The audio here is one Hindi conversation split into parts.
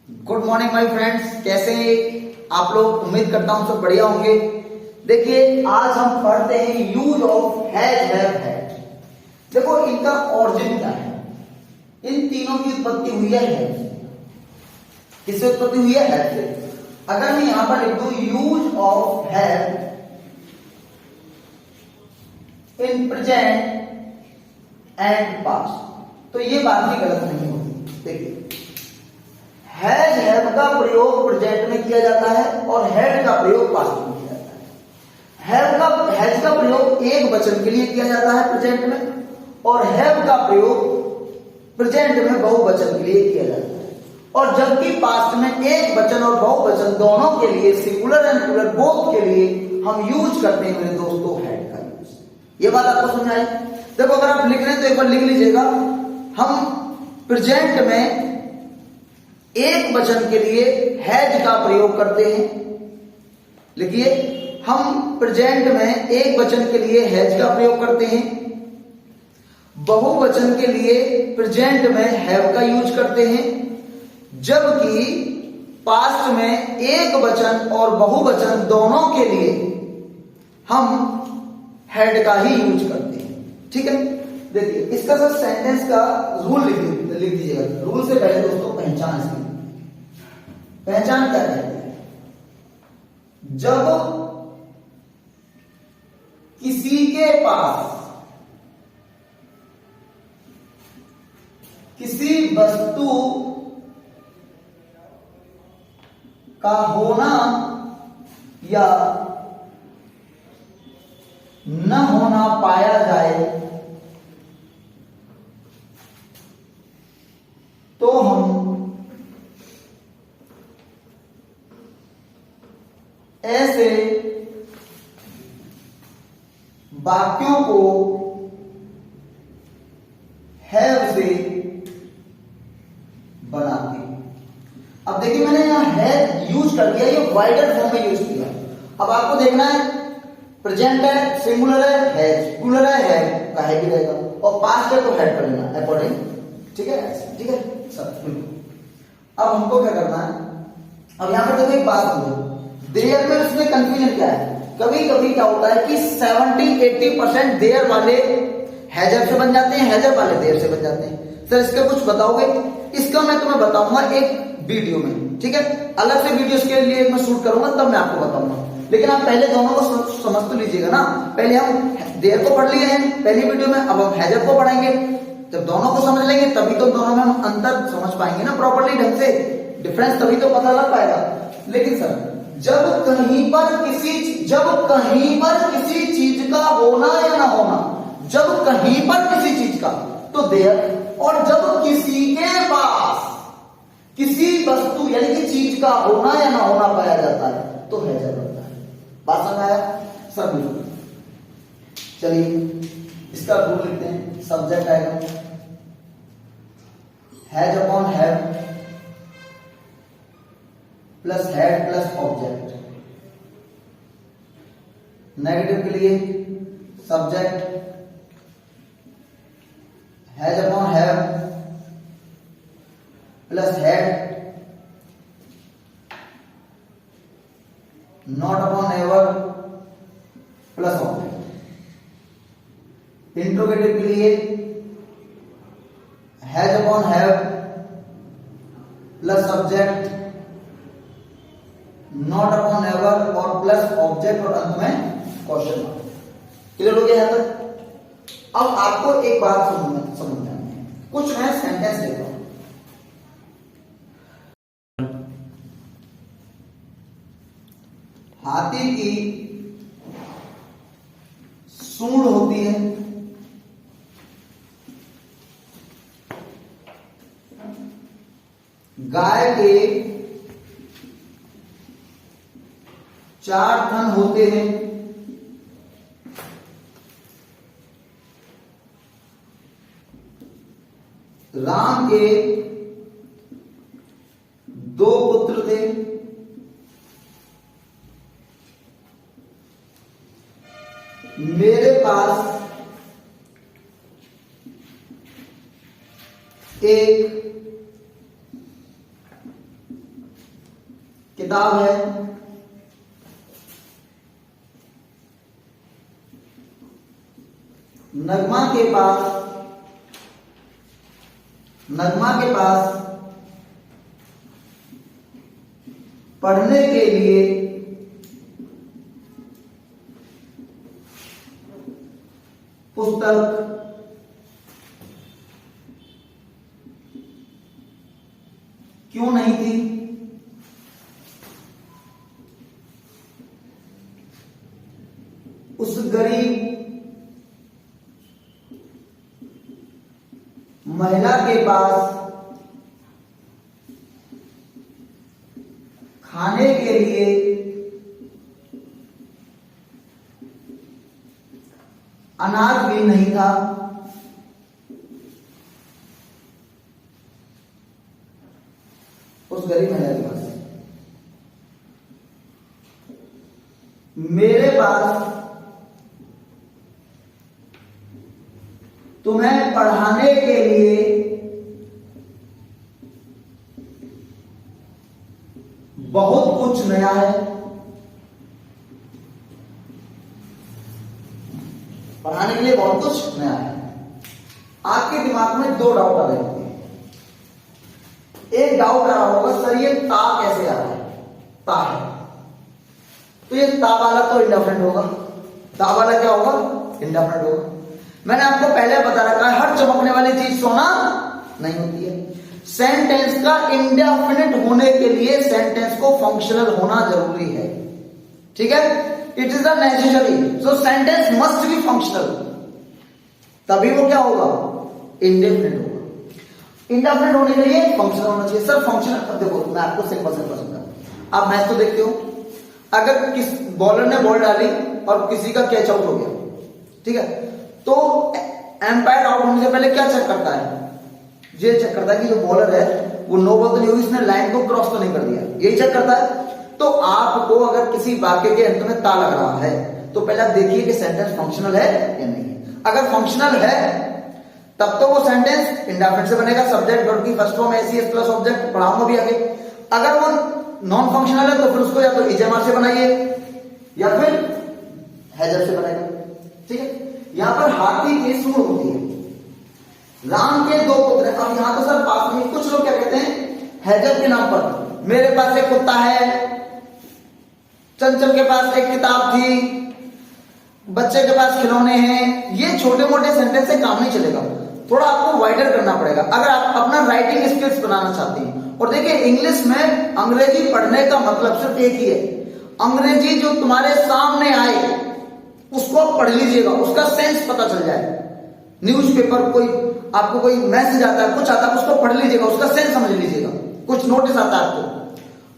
गुड मॉर्निंग माय फ्रेंड्स, कैसे आप लोग? उम्मीद करता हूं सब बढ़िया होंगे। देखिए, आज हम पढ़ते हैं use of has, have, had. देखो, इनका ऑरिजिन क्या है? इन तीनों की उत्पत्ति हुई है हैज से। किससे उत्पत्ति हुई है? हैज से। अगर मैं यहां पर लिख दूं use of have in present and past, तो ये बात भी गलत नहीं होगी। देखिए, हैज, हैव का प्रयोग प्रेजेंट में किया जाता है और हैड का प्रयोग पास्ट में किया जाता है। हैज का प्रयोग एक वचन के लिए किया जाता है प्रेजेंट में, और हैव का प्रयोग प्रेजेंट में बहुवचन के लिए किया जाता है। और जबकि पास्ट में एक वचन और बहुवचन दोनों के लिए, सिंगुलर एंड प्लूरल बोथ के लिए हम यूज करते हैं मेरे दोस्तों हैड का यूज। ये बात आपको समझ आई? देखो, अगर आप लिख रहे हैं तो एक बार लिख लीजिएगा। हम प्रेजेंट में एक वचन के लिए हैज का प्रयोग करते हैं। लिखिए, हम प्रेजेंट में एक वचन के लिए हैज का प्रयोग करते हैं, बहुवचन के लिए प्रेजेंट में हैव का यूज करते हैं, जबकि पास्ट में एक वचन और बहुवचन दोनों के लिए हम हैड का ही यूज करते हैं। ठीक है, देखिए इसका सर सेंटेंस का रूल लिख दीजिएगा। रूल से पहले दोस्तों पहचान, इसकी पहचान क्या कहते हैं? जब किसी के पास किसी वस्तु का होना या न होना पाया जाए तो हम ऐसे वाक्यों को हैव से बनाते हैं। अब देखिए, मैंने यहां हैव यूज कर दिया, ये वाइडर फॉर्म में यूज किया। अब आपको देखना है, प्रेजेंट है, सिंगुलर है, हैज, प्लूरल है, हैव का है भी रहेगा, और पास्ट है तो हैड कर लेना अकॉर्डिंग। ठीक है, ठीक है सब बिल्कुल। अब हमको क्या करना है? अब यहां पर देखो एक बात समझो, देयर में उसमें कंफ्यूजन क्या है? कभी कभी क्या होता है कि 70-80% देयर वाले हैजर से बन जाते हैं, हैजर वाले देयर से बन जाते हैं। सर इसका कुछ बताओगे? इसका मैं तुम्हें बताऊंगा एक वीडियो में। ठीक है, अलग से वीडियो के लिए मैं शूट करूंगा, तब मैं आपको बताऊंगा। लेकिन आप पहले दोनों को समझ तो लीजिएगा ना। पहले हम देयर को पढ़ लिए हैं पहली वीडियो में, अब हम हैजर को पढ़ेंगे। जब दोनों को समझ लेंगे तभी तो दोनों में हम अंतर समझ पाएंगे ना प्रॉपर्ली, ढंग से डिफरेंस तभी तो पता लग पाएगा। लेकिन सर, जब कहीं पर किसी चीज का होना या ना होना, जब कहीं पर किसी चीज का तो देयर, और जब किसी के पास किसी वस्तु यानी कि चीज का होना या ना होना पाया जाता है तो हैजर बनता है। बात समझ आया सब? चलिए इसका रूल लिखते हैं। सब्जेक्ट आएगा has upon have plus had plus object. Negative के लिए subject has upon have plus had not upon never plus object. Interrogative के लिए has upon have plus subject not upon never और प्लस ऑब्जेक्ट, और अंत में क्वेश्चन मार्क। क्लियर हो गया है? अब आपको एक बात समझना है। कुछ मैं सेंटेंस देता हूं। हाथी की सूंड होती है, गाय के 4 थन होते हैं, राम के 2 पुत्र थे, मेरे पास एक किताब है, नगमा के पास पढ़ने के लिए पुस्तक क्यों नहीं थी? उस गरीब महिला के पास खाने के लिए अनाज भी नहीं था। उस गरीब महिला के पास मेरे पास तुम्हें पढ़ाने के लिए बहुत कुछ नया है। पढ़ाने के लिए बहुत कुछ नया है। आपके दिमाग में दो डाउट आ रहे होंगे। एक डाउट आ रहा होगा, सर ये ता कैसे आ रहा है? ता है तो ये ता वाला तो इंडेफिनिट होगा। ता वाला क्या होगा? इंडेफिनिट होगा। मैंने आपको पहले बता रखा है, हर चमकने वाली चीज सोना नहीं होती है। सेंटेंस का इंडेफिनिट होने के लिए सेंटेंस को फंक्शनल होना जरूरी है। ठीक है, it is the necessary, so sentence must be functional, तभी वो क्या होगा? इंडेफिनिट होगा। इंडेफिनिट होने के लिए फंक्शनल होना चाहिए। सर फंक्शनल, देखो मैं आपको सिंपल समझाऊंगा। आप मैच तो देखते हो, अगर किस बॉलर ने बॉल डाली और किसी का कैच आउट हो गया, ठीक है, तो एम्पायर आउट होने से पहले क्या चेक करता है? ये चेक करता है कि जो बॉलर है वो नो बॉल तो नहीं हुई, इसने लाइन को क्रॉस तो नहीं कर दिया, यही चेक करता है। तो आपको अगर किसी वाक्य के अंत में ता लग रहा है तो पहले आप देखिए कि सेंटेंस फंक्शनल है या नहीं है। अगर फंक्शनल है तब तो वो सेंटेंस इंडेफिनिट से बनेगा। सब्जेक्ट वर्ब की फर्स्ट फॉर्म ऐसी है प्लस ऑब्जेक्ट, पढ़ाऊंगा भी आगे। अगर वो नॉन फंक्शनल है तो फिर उसको या तो इजेमआर से बनाइए या फिर हैजर से बनाइए। ठीक है, यहां पर हाथी की सूंड होती है। राम के दो पुत्र हैं। अब यहां तो सर पास में कुछ लोग क्या कहते हैं हैजर के नाम पर, मेरे पास एक कुत्ता है, चंचल के पास एक किताब थी, बच्चे के पास खिलौने हैं। ये छोटे मोटे सेंटेंस से काम नहीं चलेगा, थोड़ा आपको वाइडर करना पड़ेगा अगर आप अपना राइटिंग स्किल्स बनाना चाहते हैं। और देखिए इंग्लिश में अंग्रेजी पढ़ने का मतलब सिर्फ एक ही है, अंग्रेजी जो तुम्हारे सामने आए उसको आप पढ़ लीजिएगा, उसका सेंस पता चल जाए। न्यूज़पेपर कोई आपको कोई मैसेज आता है, कुछ आता है, उसको पढ़ लीजिएगा, उसका सेंस समझ लीजिएगा, कुछ नोटिस आता है आपको।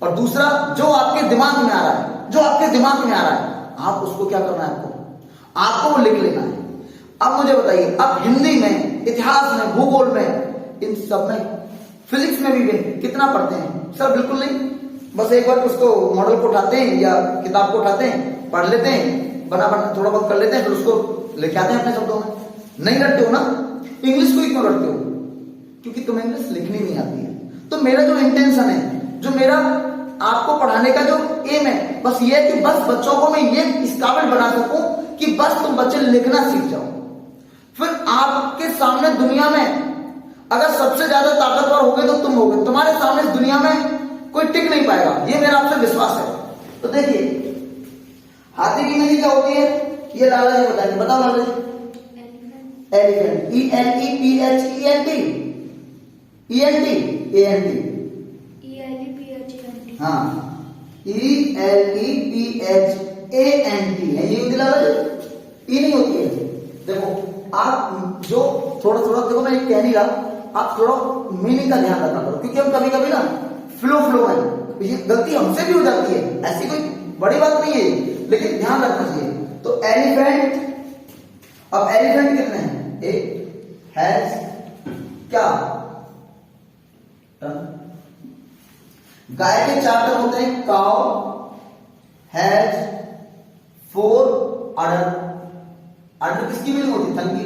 और दूसरा जो आपके दिमाग में आ रहा है, जो आपके दिमाग में आ रहा है, आप उसको क्या करना है? आपको वो लिख लेना है। अब मुझे बताइए, अब हिंदी में, इतिहास में, भूगोल में, इन सब में, फिजिक्स में भी कितना पढ़ते हैं? सर बिल्कुल नहीं, बस एक बार उसको मॉडल को उठाते हैं या किताब को उठाते हैं, पढ़ लेते हैं, बना थोड़ा बहुत कर लेते हैं, फिर उसको लिख आते हैं अपने शब्दों में। नहीं रटते हो ना? इंग्लिश को क्यों रटते हो? क्योंकि तुम्हें इंग्लिश लिखनी नहीं आती है। तो मेरा जो इंटेंशन है, जो मेरा आपको पढ़ाने का जो एम है, बस ये है कि बस बच्चों को मैं ये इस काबिल बना सकूं कि बस तुम बच्चे लिखना सीख जाओ। फिर आपके सामने दुनिया में अगर सबसे ज्यादा ताकतवर होगे तो तुम होगे, तुम्हारे सामने इस दुनिया में कोई टिक नहीं पाएगा, ये मेरा आपसे विश्वास है। तो देखिए हाथी की मीनिंग क्या होती है, ये लाला जी बताएंगे। बताओ लाला जी। एलिफेंट, ELEPHENT, हाँ ELEPHANT है, ये होती लाला जी, ये नहीं होती है। देखो आप जो थोड़ा थोड़ा, देखो मैं कह नहीं रहा, आप थोड़ा मीनिंग का ध्यान रखना पड़ो, क्योंकि हम कभी कभी ना फ्लो में, ये गलती हमसे भी हो जाती है, ऐसी कोई बड़ी बात नहीं है, लेकिन ध्यान रखना चाहिए। तो एलिफेंट, अब एलिफेंट कितने हैं? एक हैज क्या गाय के 4 टर्म होते हैं, काउ, हैज, 4 अडर। अडर किसकी मीनिंग होती है? थन की।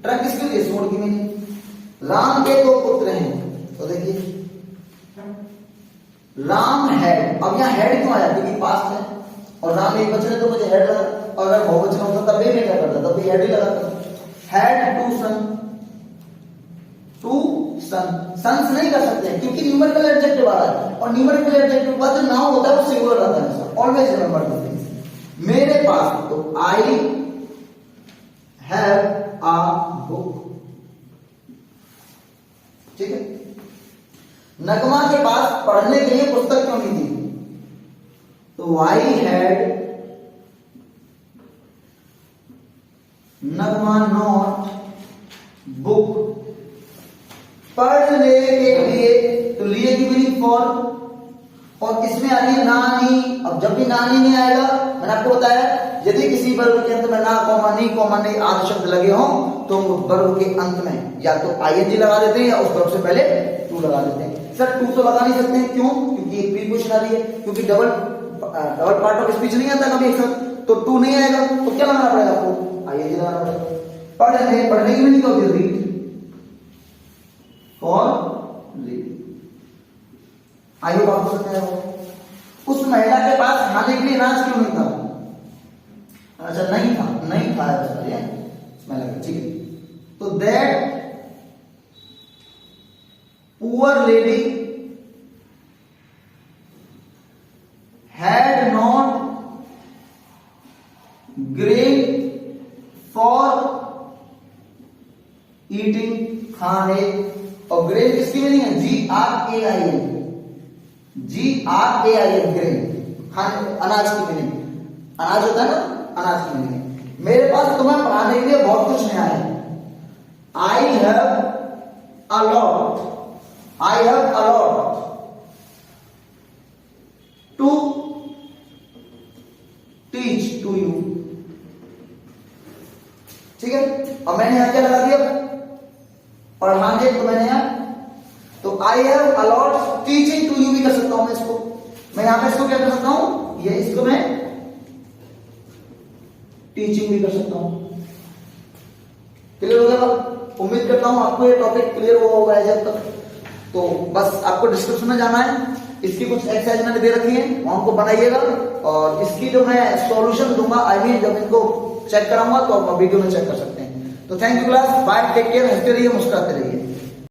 ट्रक किसकी होती है? सूंड की मीनिंग। राम के 2 पुत्र हैं, तो देखिए राम हैड, अब यहाँ हैड क्यों आया, क्योंकि पास्ट है और राम एक वचन है तो मुझे हैड लगा, और अगर बहुवचन होता तब भी मैं क्या करता, तब भी हैड ही लगाता। Head to sun, to sun, sons नहीं कर सकते हैं क्योंकि न्यूमेरिकल एडजेक्टिव आ रहा है, और न्यूमेरिकल एडजेक्टिव का जो नाउन होता है वो सिंगुलर रहता है, ऑलवेज रिमेंबर दिस थिंग। मेरे पास, तो आई हैव आ बुक, ठीक है। नगमा के पास पढ़ने के लिए पुस्तक क्यों नहीं थी, तो I had Nagma not book, पढ़ने के लिए, तो लिए की मीनिंग फॉर, और इसमें आ रही है नानी। अब जब भी नानी नहीं आएगा, मैंने आपको बताया यदि किसी वर्ग के अंत में ना कॉमा नहीं कॉमा नहीं आदि शब्द लगे हों तो उस वर्ग के अंत में या तो आईएनजी लगा देते हैं या उस वर्ग से पहले टू लगा देते हैं। सर टू तो लगा नहीं सकते हैं, क्यों, क्योंकि एक प्रीपोजिशन आ रही है, क्योंकि डबल पार्ट ऑफ स्पीच नहीं आता कभी एक साथ, तो टू नहीं आएगा तो क्या लगाना पड़ेगा आपको, आईएनजी लगाना पड़ेगा। पढ़ने की मीनिंग होती है read, for read. I hope आपको समझ आया। उस महिला के पास खाने के लिए अनाज क्यों नहीं था, अच्छा नहीं था महिला का, ठीक है। तो that poor lady had not grain for eating, खाने, और ग्रेन किसकी मीनिंग है, GRAIN, GRAIN, ग्रेन, खाने, अनाज की मीनिंग, अनाज होता है ना, अनाज की मीनिंग। मेरे पास तुम्हें पढ़ाने के लिए बहुत कुछ नया है, I have a lot, I have a lot to teach to you, ठीक है। और मैंने यहां क्या लगा दिया, पढ़ाने को मैंने यहां, तो I have a lot teaching to you भी कर सकता हूं मैं इसको, मैं यहां पे इसको क्या कर सकता हूं, ये इसको मैं टीचिंग भी कर सकता हूं। क्लियर हो गया, उम्मीद करता हूं आपको ये टॉपिक क्लियर हुआ होगा जब तक। तो बस आपको डिस्क्रिप्शन में जाना है, इसकी कुछ एक्सरसाइज मैंने दे रखी है, वहां को बनाइएगा, और इसकी जो मैं सॉल्यूशन दूंगा, आई मीन जब इनको चेक कराऊंगा तो आप वीडियो में चेक कर सकते हैं। तो thank you class, bye, take care, हंसते रहिए, मुस्कुराते रहिए।